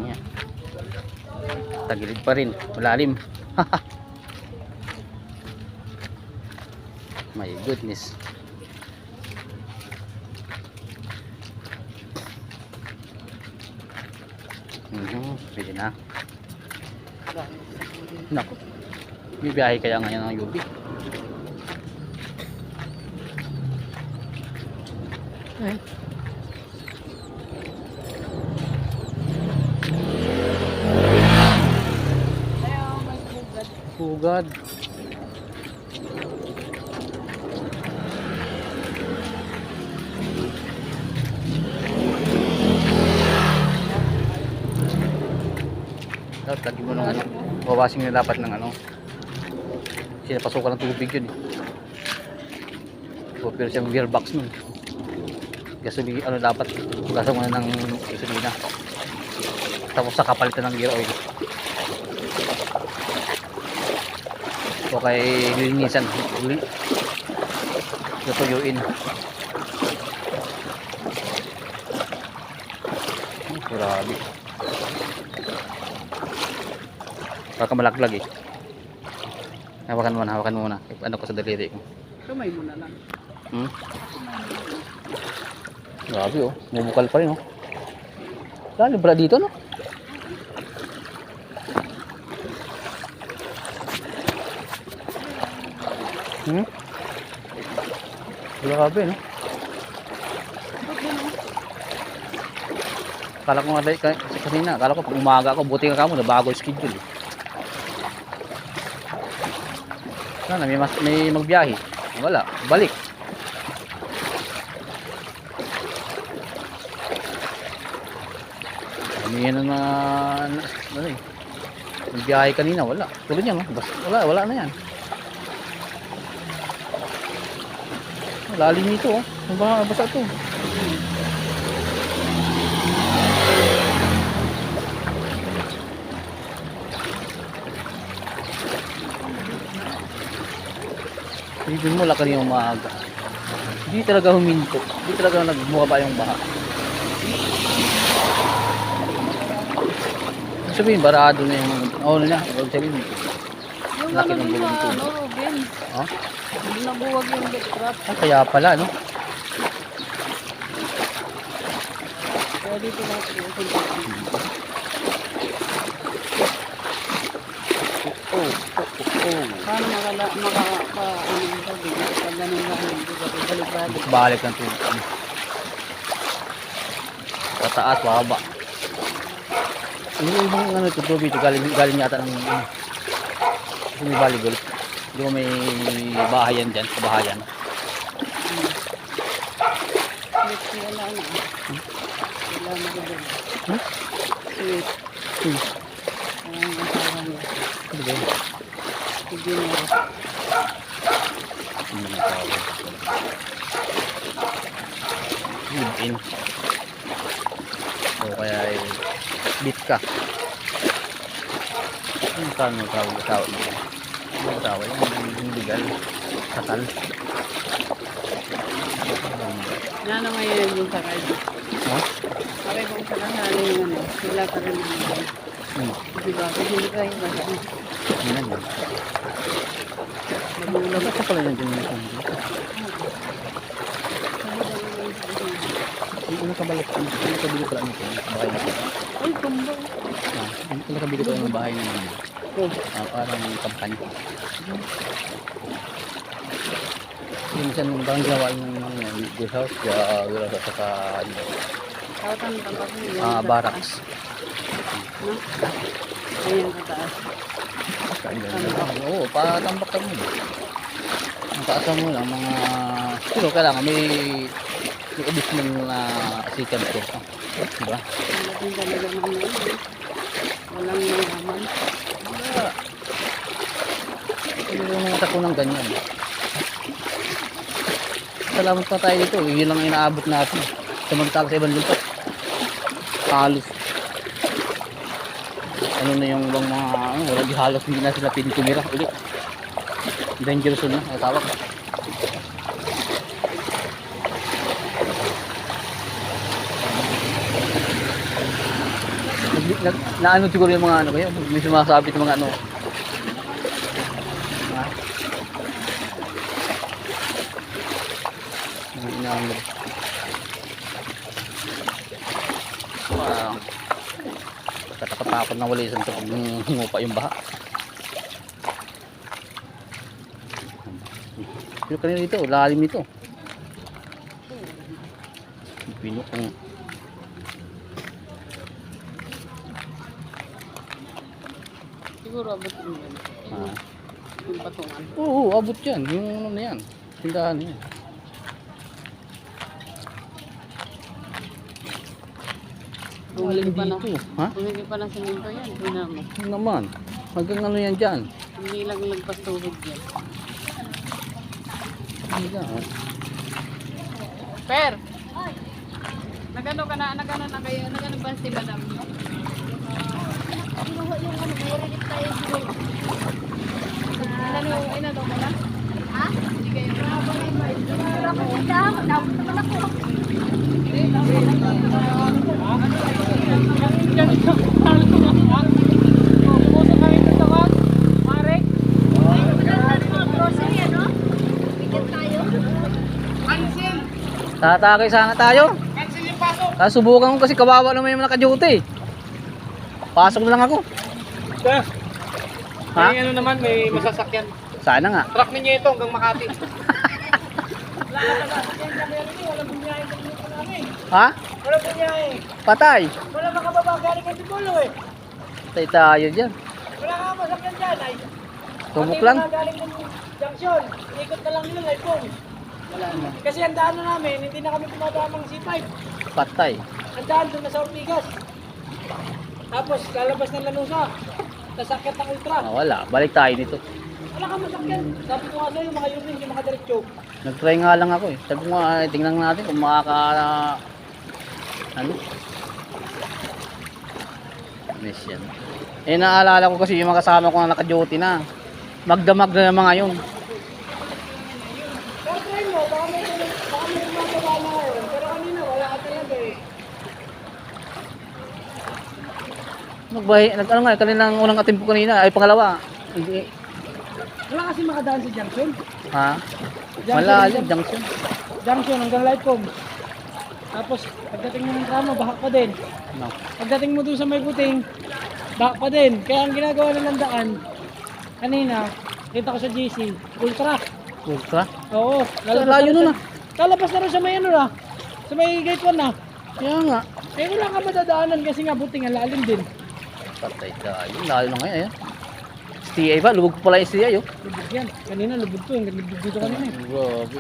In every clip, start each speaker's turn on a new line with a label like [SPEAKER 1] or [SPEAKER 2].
[SPEAKER 1] Ayan. Tagilid pa rin, malalim. My goodness. Pwede na. Naku, bibiyahe kaya ngayon ng UB. Eh. Pugad. Dapat lagi mo ng ano, wawasing na dapat ng ano. Sinapasukan ng tubig yun. Pero siyang gearbox nun. Gasolina, ano dapat, gasa mo na ng gasolina. Tapos sa kapalitan ng gear oil. O kay linisan, tutuyuin. Grabe. Baka malaglag eh. Hawakan mo muna. Ano ko sa daliri ko.
[SPEAKER 2] Kamay mo na lang.
[SPEAKER 1] Grabe oh, bumukal pa rin oh. Lalim pala dito no? Grabe no? Kala ko nga kasi kanina, kala ko pag umaga ako, buti nga kamo, nabago yung schedule eh. Sana may magbiyahe. Wala, balik. Kami yan na ano eh. Magbiyahe kanina, wala. Tulad yan, no? Wala na yan. Lalim ito, oh. Basta ito. Hindi mo laki yung umaga. Hindi talaga huminto. Hindi talaga nagmukha yung baha. Sabihin, barado na yung ano na. Huwag sabihin. Laki ng bulong ito. Ha?
[SPEAKER 2] Hindi nabuwag yung backdrop.
[SPEAKER 1] Kaya pala, no?
[SPEAKER 2] Kaya dito natin yung paano ano yung tubig? Pag ganun lang yung balik-balik.
[SPEAKER 1] Balik ng tubig. Pataas, baba. Yung ano ito, tubig ito, galing yata ng may volleyball. Hindi mo may bahayan dyan, sa bahayan.
[SPEAKER 2] Wala na. Wala na gano'n. Ang asawa niya.
[SPEAKER 1] Ano ba yun?
[SPEAKER 2] Hindi na.
[SPEAKER 1] In. So kaya ay bit ka. Ang tawag mo. Ang tawag yung legal. Kasal.
[SPEAKER 2] Yan na ngayon yung sakay.
[SPEAKER 1] Ha?
[SPEAKER 2] Sakay kong sakasali yung ano. Wala pa rin naman. Diba? Kasi hindi pa yung basa.
[SPEAKER 1] Yan yan.
[SPEAKER 2] Magulang.
[SPEAKER 1] Basta pala yan dyan yung ano kabalik? Ano kabili pala nito? Bahay na ito.
[SPEAKER 2] Ay, kumbang.
[SPEAKER 1] Ano kabili pala ng bahay na ito? Parang kampanya. Minsan bang ginawa ng good house kaya wala sa barracks.
[SPEAKER 2] Ayan kataas.
[SPEAKER 1] Oo, patambak kami. Ang taas mo lang mga pero kailangan may ubis ng sikat ko. Diba?
[SPEAKER 2] Malaking talaga naman yun. Walang naman.
[SPEAKER 1] Wala. Yung mga tako ng ganyan. Salamat pa tayo dito. Yun lang inaabot natin. Samantala sa ibang lupa. Halos. Ano na yung bang mga wala di halos hindi na sila pwede tumira ulit. Dangerous na. Ay tawag. naano siguro yung mga ano kayo, may sumasabit ng mga ano. Ha? Hindi inaano. Parang katakot na wala isang pag humupa yung baha. Pero kanina dito, lalim nito. Pinukong.
[SPEAKER 2] Siguro abot mo yan.
[SPEAKER 1] Ah.
[SPEAKER 2] Yung patungan.
[SPEAKER 1] Oo, abot yan. Yung ano na yan. Tindahan yan.
[SPEAKER 2] Bumili pa na.
[SPEAKER 1] Dito. Ha?
[SPEAKER 2] Bumili pa ng simento yan. Tingnan mo.
[SPEAKER 1] Ano naman? Hanggang ano yan dyan?
[SPEAKER 2] Hindi lang lagpas tuhod yan.
[SPEAKER 1] Hindi lang. Oh.
[SPEAKER 2] Per! Nagano ka na? Nagano na kayo? Nagano ba si madam nyo? Inano mo na? Ha? Hindi kayo
[SPEAKER 1] Tatake sana tayo. Subukan ko kasi kawawa naman yung naka-duty. Pasok na lang ako.
[SPEAKER 3] Sir,
[SPEAKER 1] Ha?
[SPEAKER 3] may ano naman, may masasakyan.
[SPEAKER 1] Sana nga.
[SPEAKER 3] Truck ninyo ito hanggang Makati.
[SPEAKER 1] Ha?
[SPEAKER 3] Wala po niya eh.
[SPEAKER 1] Patay.
[SPEAKER 3] Wala makababa, galing ang Tigulo eh.
[SPEAKER 1] Patay tayo dyan.
[SPEAKER 3] Wala ka masakyan dyan ay.
[SPEAKER 1] Tumok lang.
[SPEAKER 3] Pati mga galing ng junction, ikot na lang nila ay po.
[SPEAKER 1] Wala na.
[SPEAKER 3] Kasi ang daan na namin, hindi na kami pumadaan ng C5.
[SPEAKER 1] Patay.
[SPEAKER 3] Ang daan doon na sa Ortigas. Tapos lalabas ng Lanusa. Sasakyan ng Ultra.
[SPEAKER 1] Ah, wala. Balik tayo dito.
[SPEAKER 3] Wala ka masakyan. Sabi ko nga sa'yo, mga yun yung mga diretsyo.
[SPEAKER 1] Nag-try nga lang ako eh. Sabi ko nga, tingnan natin kung makaka... ano? Miss yan. Eh, naalala ko kasi yung mga kasama ko na naka-duty na. Magdamag na yung mga yun.
[SPEAKER 3] Pero try mo, baka may magawa na ngayon. Pero kanina, wala ka talaga eh.
[SPEAKER 1] Ano nga, kaninang unang atin po kanina, ay pangalawa. Hindi.
[SPEAKER 3] Wala kasi makadaan sa junction.
[SPEAKER 1] Ha? Malalim, junction.
[SPEAKER 3] Junction hanggang Lightcom. Tapos pagdating mo ng tramo, bahak pa din.
[SPEAKER 1] No.
[SPEAKER 3] Pagdating mo doon sa may puting, bahak pa din. Kaya ang ginagawa nilang daan, kanina, kita ko sa GC, Ultra.
[SPEAKER 1] Ultra?
[SPEAKER 3] Oo.
[SPEAKER 1] Layo nun ah.
[SPEAKER 3] Lalabas na rin sa may ano na. Sa may gate 1 na.
[SPEAKER 1] Kaya nga.
[SPEAKER 3] Eh wala ka madadaanan kasi nga buting ang lalim din.
[SPEAKER 1] Patay tayo. Lalo na ngayon. STI ba? Lubog pala yung STI oh.
[SPEAKER 3] Lubog yan. Kanina lubog to. Hanggang lubog dito kanina eh.
[SPEAKER 1] Grabe.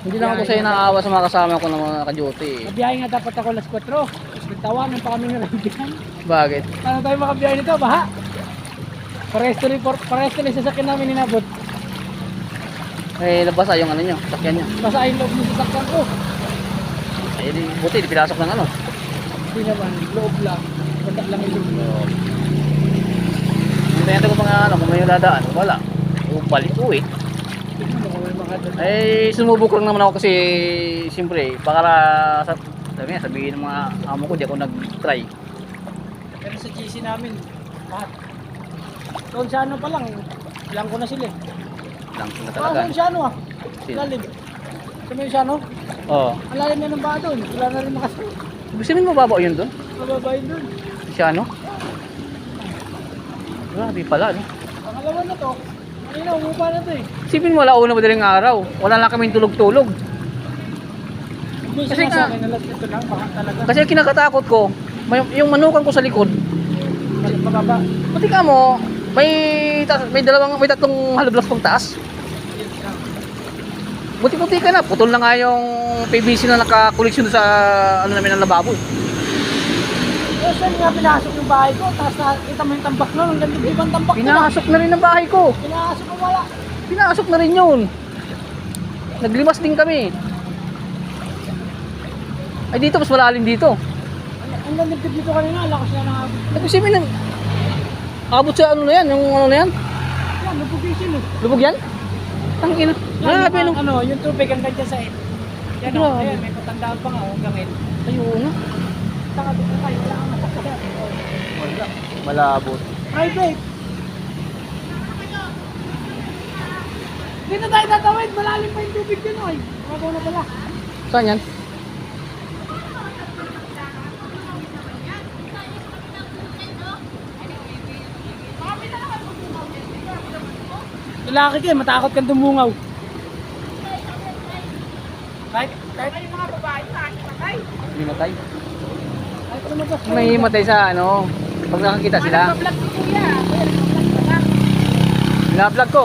[SPEAKER 1] Hindi lang ako sa'yo naawa sa mga kasama ko na mga naka-duty eh.
[SPEAKER 3] Mabiyahe nga dapat ako alas 4. Tapos nagtawanan pa kami ng ranggan.
[SPEAKER 1] Bakit?
[SPEAKER 3] Paano tayo makabiyahe nito? Baha. Parehas tuloy sasakyan namin inabot.
[SPEAKER 1] Eh, nabasa yung ano nyo, sakyan nyo.
[SPEAKER 3] Basta ay loob ng sasakyan ko.
[SPEAKER 1] Eh, buti, di pinasok ng ano.
[SPEAKER 3] Hindi naman, loob lang. Wala lang yung loob.
[SPEAKER 1] Hintayin ko mga ano, kung may dadaan, wala. Balik uwi. Eh, sumubok lang naman ako kasi, siyempre, para sabihin ng mga amo ko, di ako nag-try.
[SPEAKER 3] Pero sa GC namin, lahat. Doon sa ano pa lang, ilang ko na sila eh.
[SPEAKER 1] Lang na talaga.
[SPEAKER 3] Doon sa ano ah,
[SPEAKER 1] Sino?
[SPEAKER 3] lalim. Sa may sa ano,
[SPEAKER 1] Oo.
[SPEAKER 3] ang lalim na ng baha doon. Wala na rin makasunod.
[SPEAKER 1] Gusto mo mababaw yun doon?
[SPEAKER 3] Mababayin doon.
[SPEAKER 1] Siya ano? Grabe pala, no?
[SPEAKER 3] Pangalawa na to, kanina umupa na to eh.
[SPEAKER 1] Isipin mo, wala una madaling araw. Wala lang kaming tulog-tulog.
[SPEAKER 3] Kasi
[SPEAKER 1] Kasi
[SPEAKER 3] nga sa
[SPEAKER 1] nga-
[SPEAKER 3] akin, alas ito lang, baka talaga.
[SPEAKER 1] Kasi kinakatakot ko, yung manukan ko sa likod,
[SPEAKER 3] Kasi pababa.
[SPEAKER 1] pati ka mo, may tatlong halublas pang taas. Buti-buti ka na, putol na nga yung PVC na nakakoleksyon sa ano namin ng lababo.
[SPEAKER 3] Eh, saan nga pinasok yung bahay ko? Tapos nakita mo yung tambak nun, hanggang ibang tambak na.
[SPEAKER 1] Pinasok na rin ang bahay ko.
[SPEAKER 3] Pinasok ko wala.
[SPEAKER 1] Pinasok na rin yun. Naglimas din kami. Ay dito, mas malalim dito.
[SPEAKER 3] Hanggang dito dito kanina, lakas na nakabot.
[SPEAKER 1] Nag-isipin ng abot sa ano na yan, yung ano na yan.
[SPEAKER 3] Yan, napugisin eh.
[SPEAKER 1] Lubog yan? Tangina. Grabe no.
[SPEAKER 3] Ano, yung tubig hanggang dyan sa it. Yan o,
[SPEAKER 1] Grabe.
[SPEAKER 3] ayan, may patandaan pa nga hanggang it.
[SPEAKER 1] Ayun nga.
[SPEAKER 3] takabit na kayo, wala kang matakasat.
[SPEAKER 1] Wala. Malabot.
[SPEAKER 3] Private. Dito tayo tatawid, malalim pa yung tubig dyan ay. Magaw na pala.
[SPEAKER 1] Saan yan?
[SPEAKER 3] Lalaki kayo, matakot kang dumungaw. Kahit
[SPEAKER 1] May matay.
[SPEAKER 3] lumabas ka.
[SPEAKER 1] May matay sa ano. Pag nakakita sila.
[SPEAKER 2] Vlog ko kuya. Kuya, nag-vlog ka.
[SPEAKER 1] Bina-vlog ko.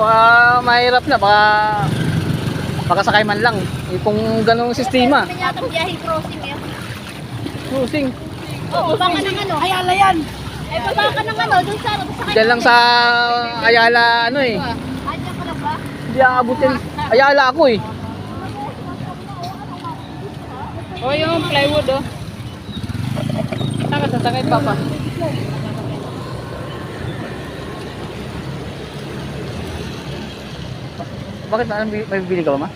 [SPEAKER 1] Mahirap na. Baka sakay man lang. Kung ganong sistema.
[SPEAKER 4] Yata biyaheng crossing eh.
[SPEAKER 1] Cruising.
[SPEAKER 4] Oo, baka ng ano.
[SPEAKER 3] Ayala yan.
[SPEAKER 4] Eh, baba ka ng ano, dun sa
[SPEAKER 1] Diyan lang sa Ayala ano eh.
[SPEAKER 4] Andiyan ka lang ba?
[SPEAKER 1] Hindi aabutin. Ayala ako eh.
[SPEAKER 2] O yung plywood oh. Saan ka sasakay papa?
[SPEAKER 1] Bakit may bibili ka ba ma?